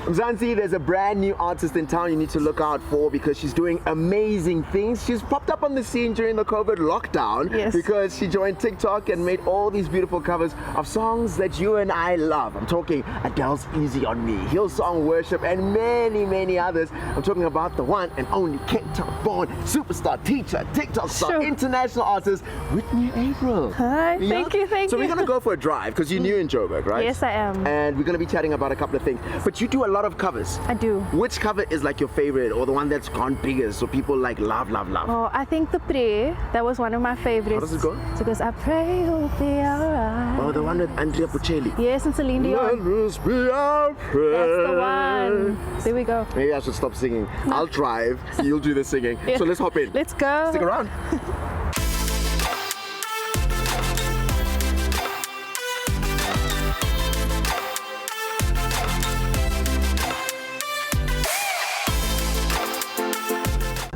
Mzansi, there's a brand new artist in town you need to look out for because she's doing amazing things. She's popped up on the scene during the COVID lockdown because she joined TikTok and made all these beautiful covers of songs that you and I love. I'm talking Adele's Easy on Me, Hillsong Worship, and many, many others. I'm talking about the one and only Cape Town born superstar, teacher, TikTok star, international artist, Whitney April. Hi, thank you. So we're going to go for a drive because you're new in Joburg, right? Yes, I am. And we're going to be chatting about a couple of things. But you do a lot of covers. I do. Which cover is like your favorite or the one that's gone biggest so people like love? Oh, I think the prayer, that was one of my favorites. How does it go? So it goes, I pray you'll be alright. Oh, the one with Andrea Bocelli. Yes, and Celine Dion. Let us be our prayer. That's the one. There we go. Maybe I should stop singing. I'll drive, you'll do the singing. So let's hop in. Let's go. Stick around.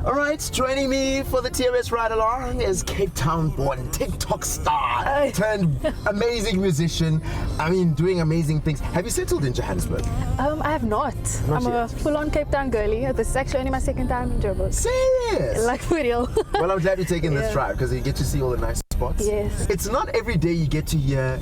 Alright, joining me for the TRS ride along is Cape Town born TikTok star turned amazing musician. I mean, doing amazing things. Have you settled in Johannesburg? I have not. I'm a full-on Cape Town girlie. This is actually only my second time in Joburg. Serious? Like for real. Well, I'm glad you're taking this drive because you get to see all the nice spots. Yes. It's not every day you get to hear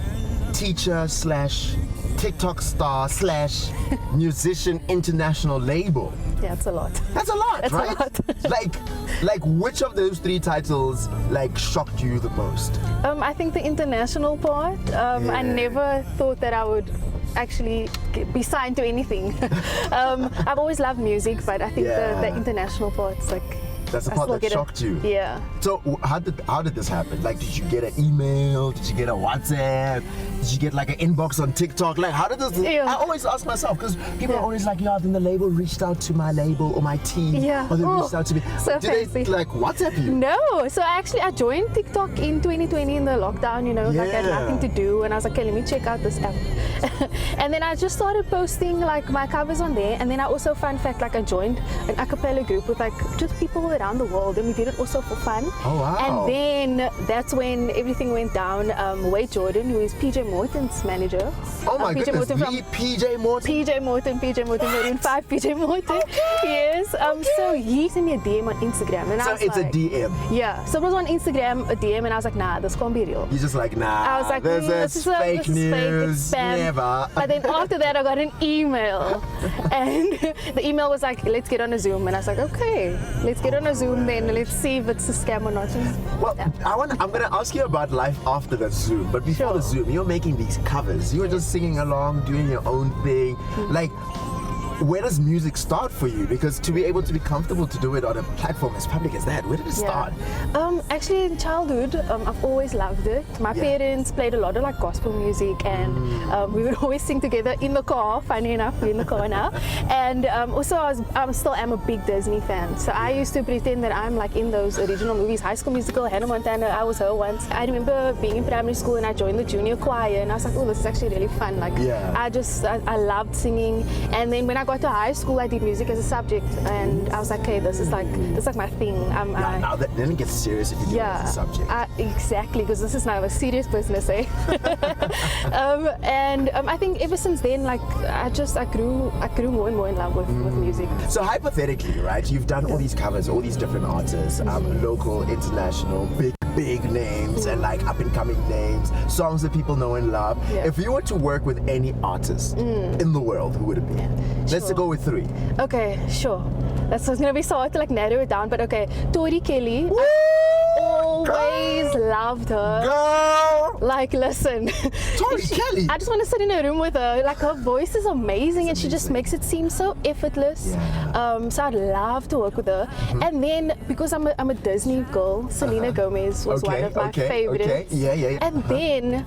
teacher slash TikTok star slash musician international label. Yeah, it's a lot. That's a lot, That's right? a lot. like which of those three titles like shocked you the most? I think the international part. I never thought that I would actually be signed to anything. I've always loved music, but I think the international part's like. That's the part that shocked you. Yeah. So how did this happen? Like, did you get an email? Did you get a WhatsApp? Did you get like an inbox on TikTok? Like, how did this? I always ask myself because people are always like, then the label reached out to my label or my team, or they reached out to me. So did they like WhatsApp you? No. So I joined TikTok in 2020 in the lockdown. You know, like I had nothing to do, and I was like, okay, let me check out this app. And then I just started posting like my covers on there, and then I also, fun fact, like I joined an a cappella group with like just people around the world, and we did it also for fun. Oh wow. And then that's when everything went down. Wade Jordan, who is PJ Morton's manager. Oh my goodness, PJ Morton? PJ Morton, Maroon 5 PJ Morton. Okay. Yes. So he sent me a DM on Instagram, and so I was it's like, a DM. Yeah. So it was on Instagram, a DM, and I was like, nah, this can't be real. You're just like, nah. I was like, this is fake news. Fake, it's spam. Never. But then after that, I got an email, and the email was like, let's get on a Zoom, and I was like, okay, let's get on a Zoom then. Let's see if it's a scam or not. Well, I'm gonna ask you about life after the Zoom, but before the Zoom, you're making these covers. You were just singing along, doing your own thing. Like, where does music start for you? Because to be able to be comfortable to do it on a platform as public as that, where did it start? Actually, in childhood, I've always loved it. My parents played a lot of like gospel music, and we would always sing together in the car. Funny enough, we're in the car now. And also, I still am a big Disney fan. So I used to pretend that I'm like in those original movies, High School Musical, Hannah Montana. I was her once. I remember being in primary school, and I joined the junior choir, and I was like, oh, this is actually really fun. Like, I loved singing. And then when I got to high school, I did music as a subject, and I was like, okay, this is like my thing. Now that didn't get serious if you do it as a subject. Exactly, because this is now a serious business, eh? I think ever since then, like I grew more and more in love with music. So hypothetically, right? You've done all these covers, all these different artists, local, international, big names, and like up and coming names, songs that people know and love. If you were to work with any artist in the world, who would it be? Let's go with 3. Okay, sure. That's gonna be so hard to like narrow it down, but okay. Tori Kelly. Woo! Always loved her. Girl! Like, listen. Tori Kelly? I just want to sit in a room with her. Like, her voice is amazing, and she just makes it seem so effortless. So I'd love to work with her. And then, because I'm a Disney girl, Selena Gomez was one of my favorites. And then,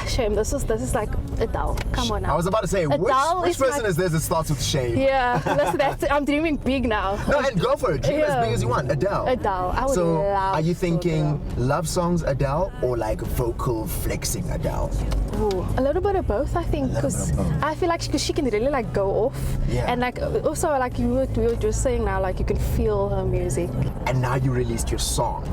shame, this is like Adele. Come on now. I was about to say, which person is there that starts with shame? Yeah, listen, I'm dreaming big now. No, and go for it. Dream as big as you want. Adele. I would so love. Are you thinking love songs Adele or like vocal flexing Adele? Ooh, a little bit of both, I think, because I feel like she can really like go off, and like also like we were just saying now, like you can feel her music. And now you released your song,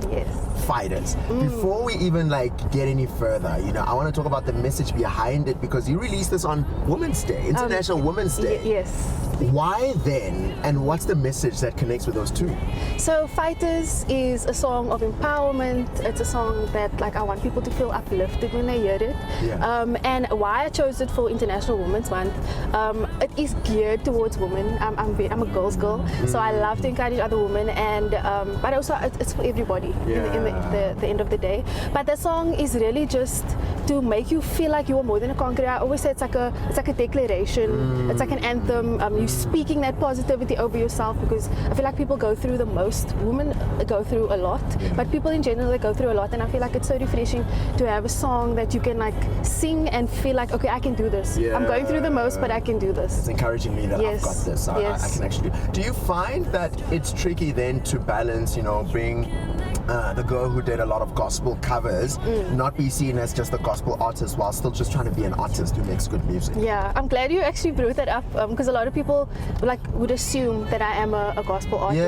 Fighters. Before we even like get any further, you know, I want to talk about the message behind it because you released this on Women's Day, International Women's Day. Yes. Why then, and what's the message that connects with those two? So Fighters is a song of empowerment. It's a song that like I want people to feel uplifted when they hear it. Yeah. And why I chose it for International Women's Month, it is geared towards women. I'm a girl's girl, so I love to encourage other women, and but also it's for everybody in the end of the day. But the song is really just to make you feel like you are more than a conqueror. I always say it's like a declaration. It's like an anthem. You speaking that positivity over yourself, because I feel like people go through the most. Women go through a lot, but people in general, they go through a lot, and I feel like it's so refreshing to have a song that you can like sing and feel like, okay, I can do this. I'm going through the most, but I can do this. It's encouraging me that I've got this. I can actually do you find that it's tricky then to balance, being the girl who did a lot of gospel covers, not be seen as just a gospel artist while still just trying to be an artist who makes good music? Yeah, I'm glad you actually brought that up, because a lot of people like would assume that I am a gospel artist.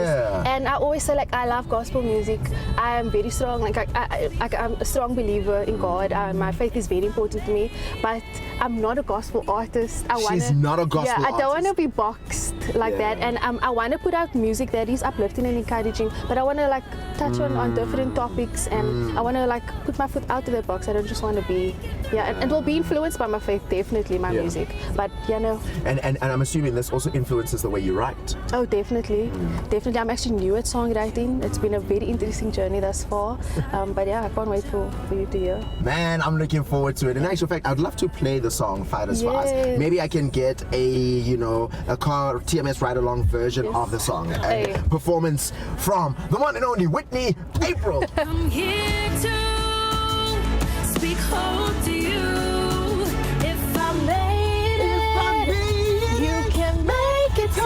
And I always say like I love gospel music. I am very strong, like I'm a strong believer in God. My faith is very important to me, but I'm not a gospel artist. She's not a gospel artist. I don't want to be boxed like that, and I want to put out music that is uplifting and encouraging, but I want to like touch on different topics, and I want to like put my foot out of that box. I don't just want to be and it will be influenced by my faith, definitely, my music, but and I'm assuming this also influences the way you write. Oh, definitely. I'm actually new at songwriting. It's been a very interesting journey thus far, but I can't wait for you to hear. Man, I'm looking forward to it. In actual fact, I'd love to play the song Fighters for us. Maybe I can get a car TMS ride along version of the song, a performance from the one and only Whitney April. I'm here to speak hope to you. If I made it, you can make it too.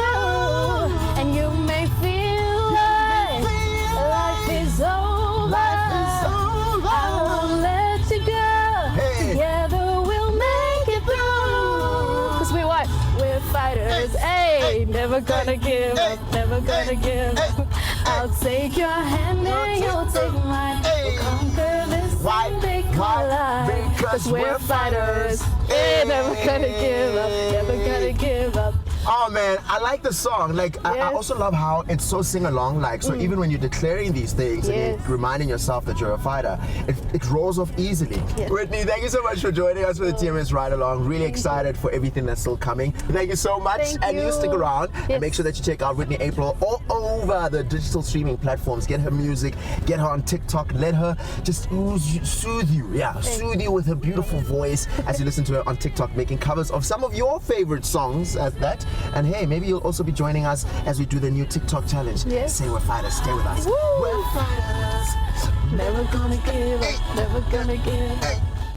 And you may feel like life is over. I won't let you go. Together we'll make it through. 'Cause we're fighters. Hey, never gonna give up, never gonna give up. I'll take your hand and you'll take mine. We'll conquer this thing they call life. 'Cause we're fighters. Hey, never gonna give up, never gonna give up. Oh man, I like the song. Like I also love how it's so sing-along. Like so, even when you're declaring these things and you're reminding yourself that you're a fighter, it rolls off easily. Whitney, thank you so much for joining us for the TMS Ride Along. Really excited for everything that's still coming. Thank you so much, and you stick around and make sure that you check out Whitney April all over the digital streaming platforms. Get her music, get her on TikTok. Let her just soothe you. Soothe you with her beautiful voice as you listen to her on TikTok, making covers of some of your favorite songs at that. And hey, maybe you'll also be joining us as we do the new TikTok challenge. Say we're fighters, stay with us. Woo! We're fighters. Never gonna give up, never gonna give up.